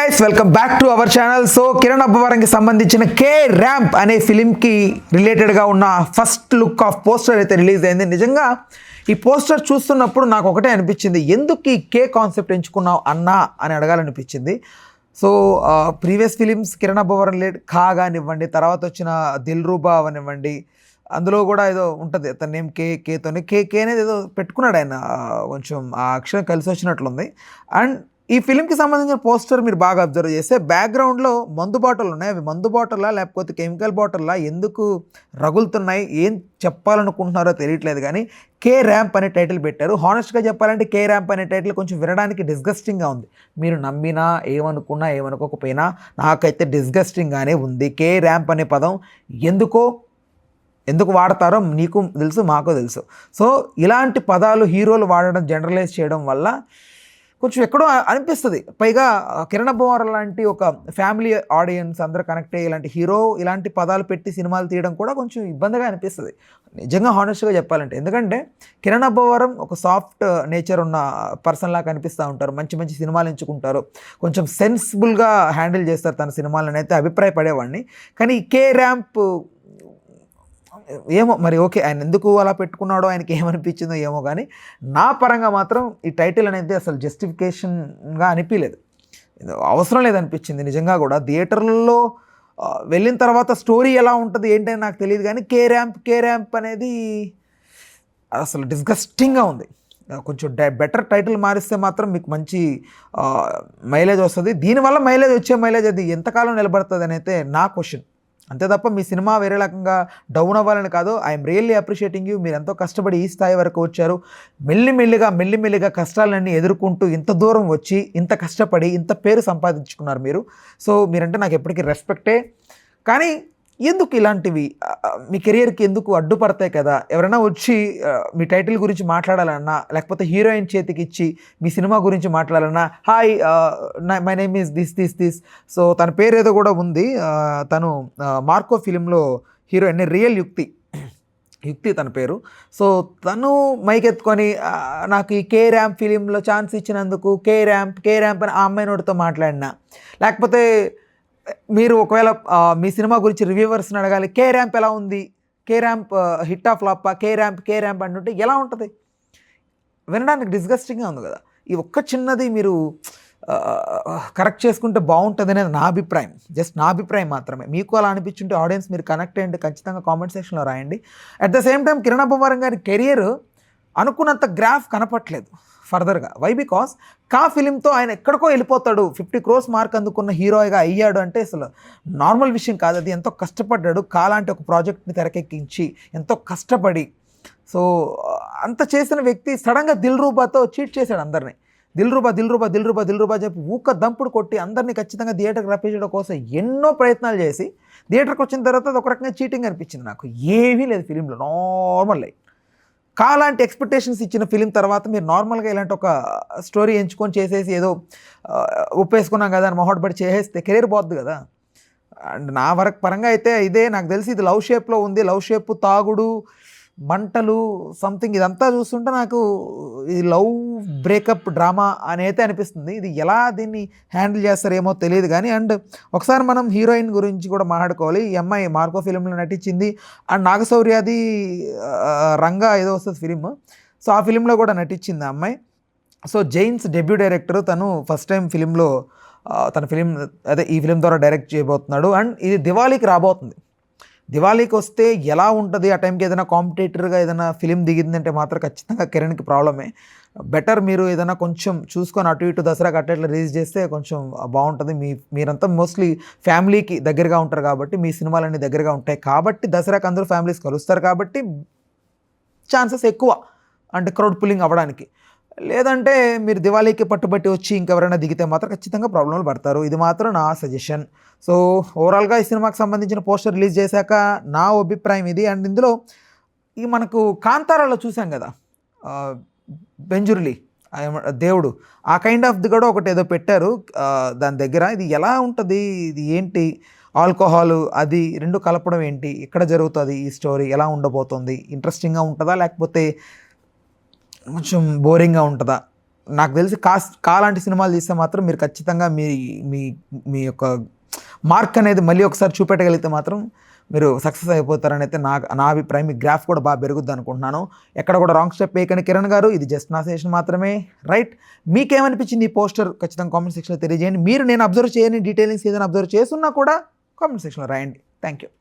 Guys welcome back to our channel. So Kiran అబ్బవరంకి సంబంధించిన K ramp అనే ఫిలింకి రిలేటెడ్గా ఉన్న ఫస్ట్ లుక్ ఆఫ్ పోస్టర్ అయితే రిలీజ్ అయింది. నిజంగా ఈ పోస్టర్ చూస్తున్నప్పుడు నాకు ఒకటే అనిపించింది, ఎందుకు ఈ కే కాన్సెప్ట్ ఎంచుకున్నావు అన్నా అని అడగాలనిపించింది. So previous films Kiran Abbavaram లేడ్ ఖా కానివ్వండి, తర్వాత వచ్చిన దిల్ రూబా అవనివ్వండి, అందులో కూడా ఏదో ఉంటుంది అతని నేమ్ కేతోని కే అనేది ఏదో పెట్టుకున్నాడు ఆయన, కొంచెం ఆ అక్షరం కలిసి వచ్చినట్లుంది. అండ్ ఈ ఫిలింకి సంబంధించిన పోస్టర్ మీరు బాగా అబ్జర్వ్ చేస్తే బ్యాక్గ్రౌండ్లో మందు బాటిల్ ఉన్నాయి. అవి మందు బాటిల్లా లేకపోతే కెమికల్ బాటిల్లా ఎందుకు రగులుతున్నాయి, ఏం చెప్పాలనుకుంటున్నారో తెలియట్లేదు. కానీ కే ర్యాంప్ అనే టైటిల్ పెట్టారు. హానెస్ట్గా చెప్పాలంటే కే ర్యాంప్ అనే టైటిల్ కొంచెం వినడానికి డిస్గస్టింగ్గా ఉంది. మీరు నమ్మినా ఏమనుకున్నా ఏమనుకోకపోయినా నాకైతే డిస్గస్టింగ్గానే ఉంది. కే ర్యాంప్ అనే పదం ఎందుకు వాడతారో నీకు తెలుసు, మాకు తెలుసు. సో ఇలాంటి పదాలు హీరోలు వాడడం, జనరలైజ్ చేయడం వల్ల కొంచెం ఎక్కడో అనిపిస్తుంది. పైగా కిరణ్ అబ్బవరం లాంటి ఒక ఫ్యామిలీ ఆడియన్స్ అందరూ కనెక్ట్ అయ్యే ఇలాంటి హీరో ఇలాంటి పదాలు పెట్టి సినిమాలు తీయడం కూడా కొంచెం ఇబ్బందిగా అనిపిస్తుంది నిజంగా, హానెస్ట్గా చెప్పాలంటే. ఎందుకంటే కిరణ్ అబ్బవరం ఒక సాఫ్ట్ నేచర్ ఉన్న పర్సన్ లాగా కనిపిస్తూ ఉంటారు, మంచి మంచి సినిమాలు ఎంచుకుంటారు, కొంచెం సెన్సిబుల్గా హ్యాండిల్ చేస్తారు తన సినిమాలను అయితే అభిప్రాయపడేవాడిని. కానీ ఈ కే ర్యాంప్ ఏమో మరి, ఓకే ఆయన ఎందుకు అలా పెట్టుకున్నాడో, ఆయనకి ఏమనిపించిందో ఏమో, కానీ నా పరంగా మాత్రం ఈ టైటిల్ అనేది అసలు జస్టిఫికేషన్గా అనిపించలేదు, అవసరం లేదనిపించింది నిజంగా కూడా. థియేటర్లలో వెళ్ళిన తర్వాత స్టోరీ ఎలా ఉంటుంది ఏంటని నాకు తెలియదు, కానీ కే ర్యాంప్ అనేది అసలు డిస్గస్టింగ్గా ఉంది. కొంచెం బెటర్ టైటిల్ మారిస్తే మాత్రం మీకు మంచి మైలేజ్ వస్తుంది. దీనివల్ల మైలేజ్ అది ఎంతకాలం నిలబడుతుంది అని అయితే నా క్వశ్చన్. అంతే తప్ప మీ సినిమా వేరే రకంగా డౌన్ అవ్వాలని కాదు. I'm really appreciating you. మీరు ఎంతో కష్టపడి ఈ స్థాయి వరకు వచ్చారు. మెల్లిమెల్లిగా కష్టాలన్నీ ఎదుర్కొంటూ ఇంత దూరం వచ్చి, ఇంత కష్టపడి, ఇంత పేరు సంపాదించుకున్నారు మీరు. సో మీరంటే నాకు ఎప్పటికీ రెస్పెక్టే. కానీ ఎందుకు ఇలాంటివి మీ కెరియర్కి ఎందుకు అడ్డుపడతాయి కదా. ఎవరైనా వచ్చి మీ టైటిల్ గురించి మాట్లాడాలన్నా, లేకపోతే హీరోయిన్ చేతికి ఇచ్చి మీ సినిమా గురించి మాట్లాడాలన్నా, hi my name is this. So తన పేరు ఏదో కూడా ఉంది, తను మార్కో ఫిలింలో హీరోయిన్ రియల్ యుక్తి తన పేరు. సో తను మైక్ ఎత్తుకొని నాకు ఈ కే ర్యాంప్ ఫిలింలో ఛాన్స్ ఇచ్చినందుకు కే ర్యాంప్ అని ఆ అమ్మాయి నోటితో మాట్లాడినా, లేకపోతే మీరు ఒకవేళ మీ సినిమా గురించి రివ్యూవర్స్ని అడగాలి, కే ర్యాంప్ ఎలా ఉంది, కే ర్యాంప్ హిట్టా ఫ్లాపా, కే ర్యాంప్ అంటుంటే ఎలా ఉంటుంది, వినడానికి డిస్గస్టింగ్గా ఉంది కదా. ఈ ఒక్క చిన్నది మీరు కరెక్ట్ చేసుకుంటే బాగుంటుంది అనేది నా అభిప్రాయం, జస్ట్ నా అభిప్రాయం మాత్రమే. మీకు అలా అనిపించుంటే ఆడియన్స్ మీరు కనెక్ట్ అయ్యండి, ఖచ్చితంగా కామెంట్ సెక్షన్లో రాయండి. At the same time Kiran Abbavaram గారి కెరియర్ అనుకున్నంత గ్రాఫ్ కనపట్లేదు ఫర్దర్గా. వై? బికాస్ కా ఫిలింతో ఆయన ఎక్కడికో వెళ్ళిపోతాడు. 50 crores మార్క్ అందుకున్న హీరోగా అయ్యాడు అంటే అసలు నార్మల్ విషయం కాదు. అది ఎంతో కష్టపడ్డాడు. కా లాంటి ఒక ప్రాజెక్ట్ని తెరకెక్కించి ఎంతో కష్టపడి, సో అంత చేసిన వ్యక్తి సడన్గా దిల్ రూబాతో చీట్ చేశాడు అందరినీ. దిల్ రూబా చెప్పి ఊక దంపుడు కొట్టి అందరినీ ఖచ్చితంగా థియేటర్కి రప్పించడం కోసం ఎన్నో ప్రయత్నాలు చేసి థియేటర్కి వచ్చిన తర్వాత అది ఒక రకంగా చీటింగ్ అనిపించింది నాకు. ఏమీ లేదు ఫిలింలో, నార్మల్ లైఫ్. కాలాంటి ఎక్స్పెక్టేషన్స్ ఇచ్చిన ఫిలిం తర్వాత మీరు నార్మల్గా ఇలాంటి ఒక స్టోరీ ఎంచుకొని చేసేసి ఏదో ఒప్పేసుకున్నాం కదా అని మొహోటపడి చేసేస్తే కెరీర్ పోద్ది కదా. అండ్ నా పరంగా అయితే ఇదే నాకు తెలిసి ఇది లవ్ షేప్లో ఉంది. లవ్ షేప్, తాగుడు, మంటలు, సంథింగ్ ఇదంతా చూస్తుంటే నాకు ఇది లవ్ బ్రేకప్ డ్రామా అని అయితే అనిపిస్తుంది. ఇది ఎలా దీన్ని హ్యాండిల్ చేస్తారేమో తెలియదు కానీ. అండ్ ఒకసారి మనం హీరోయిన్ గురించి కూడా మాట్లాడుకోవాలి. ఈ అమ్మాయి మార్కో ఫిలింలో నటించింది. అండ్ నాగశౌర్యాది రంగా ఏదో వస్తుంది ఫిలిం, సో ఆ ఫిలింలో కూడా నటించింది ఆ అమ్మాయి. సో జైన్స్ డెబ్యూ డైరెక్టర్, తను ఫస్ట్ టైం ఫిలింలో తన ఫిలిం ఈ ఫిలిం ద్వారా డైరెక్ట్ చేయబోతున్నాడు. అండ్ ఇది దివాళీకి రాబోతుంది. దివాళీకి వస్తే ఎలా ఉంటుంది, ఆ టైంకి ఏదైనా కాంపిటేటర్గా ఏదైనా ఫిలిం దిగిందంటే మాత్రం ఖచ్చితంగా కిరణ్కి ప్రాబ్లమే. బెటర్ మీరు ఏదైనా కొంచెం చూసుకొని అటు ఇటు దసరాకి అట్లా రిలీజ్ చేస్తే కొంచెం బాగుంటుంది. మీరంతా మోస్ట్లీ ఫ్యామిలీకి దగ్గరగా ఉంటారు కాబట్టి, మీ సినిమాలన్నీ దగ్గరగా ఉంటాయి కాబట్టి, దసరాకి అందరూ ఫ్యామిలీస్ కలుస్తారు కాబట్టి ఛాన్సెస్ ఎక్కువ అంటే క్రౌడ్ పుల్లింగ్ అవ్వడానికి. లేదంటే మీరు దివాళీకి పట్టుబట్టి వచ్చి ఇంకెవరైనా దిగితే మాత్రం ఖచ్చితంగా ప్రాబ్లంలు పడతారు. ఇది మాత్రం నా సజెషన్. సో ఓవరాల్గా ఈ సినిమాకి సంబంధించిన పోస్టర్ రిలీజ్ చేశాక నా అభిప్రాయం ఇది. అండ్ ఇందులో ఈ మనకు కాంతారాలో చూసాం కదా, బెంజుర్లీ దేవుడు, ఆ కైండ్ ఆఫ్ ది కూడా ఒకటి ఏదో పెట్టారు దాని దగ్గర. ఇది ఎలా ఉంటుంది, ఇది ఏంటి, ఆల్కహాల్ అది రెండు కలపడం ఏంటి, ఎక్కడ జరుగుతుంది, ఈ స్టోరీ ఎలా ఉండబోతుంది, ఇంట్రెస్టింగ్గా ఉంటుందా లేకపోతే కొంచెం బోరింగ్గా ఉంటుందా, నాకు తెలిసి లాంటి సినిమాలు తీస్తే మాత్రం మీరు ఖచ్చితంగా మీ మీ మీ యొక్క మార్క్ అనేది మళ్ళీ ఒకసారి చూపెట్టగలిగితే మాత్రం మీరు సక్సెస్ అయిపోతారని అయితే నా అభిప్రాయం. మీ గ్రాఫ్ కూడా బాగా పెరుగుద్ది అనుకుంటున్నాను. ఎక్కడ కూడా రాంగ్ స్టెప్ వేయకండి కిరణ్ గారు, ఇది జస్ట్ నా సజెషన్ మాత్రమే, రైట్? మీకేమనిపించింది ఈ పోస్టర్ ఖచ్చితంగా కామెంట్ సెక్షన్లో తెలియజేయండి. మీరు నేను అబ్జర్వ్ చేయని డీటెయిలింగ్స్ ఏదైనా అబ్జర్వ్ చేస్తున్నా కూడా కామెంట్ సెక్షన్లో రాయండి. Thank you.